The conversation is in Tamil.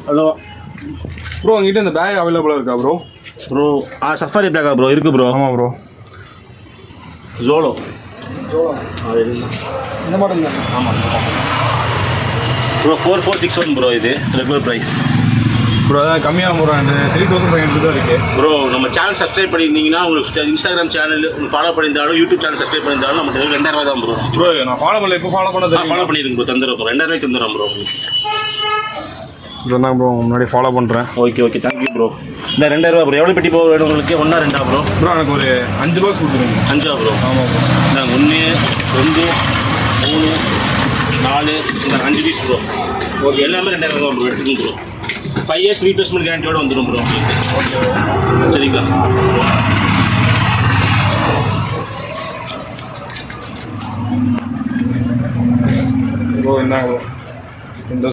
ஹலோ ப்ரோ உங்ககிட்ட இந்த பேக் அவைலபிளாக இருக்கா ப்ரோ? ப்ரோ சஃபாரி பேக்கா ப்ரோ? இருக்குது ப்ரோ. ஆமாம் ப்ரோ. ஜோலோ அது இந்த மாடல் தான். ஆமாம் ப்ரோ. 4461 ப்ரோ. இது ரெகுலர் ப்ரைஸ் ப்ரோ. அதான் கம்மியாக ப்ரோ. அந்த 3500 தான் இருக்குது ப்ரோ. நம்ம சேனல் சப்ஸ்கிரைப் பண்ணியிருந்தீங்கன்னா உங்களுக்கு இன்ஸ்டாகிராம் சேனல் ஃபாலோ பண்ணியிருந்தாலும் யூடியூப் சேனல் சப்ஸ்கிரைப் பண்ணியிருந்தாலும் நம்ம 2000 தான் ப்ரோ. ப்ரோ நான் ஃபாலோ பண்ணல. இப்போ ஃபாலோ பண்ண ஃபாலோ பண்ணிடுங்க ப்ரோ. தந்துடுறோம் ப்ரோ. 2000 தந்துடுறோம் ப்ரோ. இதுதான் ப்ரோ முன்னாடி ஃபாலோ பண்ணுறேன். Okay thank you bro. இந்த 2000 ப்ரோ. எவ்வளோ பெட்டி போக வேணும் உங்களுக்கு? 1 2 ப்ரோ? ப்ரோ எனக்கு ஒரு 5 பாக்ஸ் கொடுத்துருங்க. 5 ப்ரோ? ஆமாம் ப்ரோ. நான் 1 2 3 4 இந்த 5 பீஸ் ப்ரோ. ஓகே எல்லாமே 2000 தான் ப்ரோ. எடுத்துக்கோங்க ப்ரோ. 5 years ரீப்ளேஸ்மெண்ட் கேரண்டியோட வந்துடும் ப்ரோ. ஓகே சரிங்களா? ப்ரோ என்ன ப்ரோ இந்த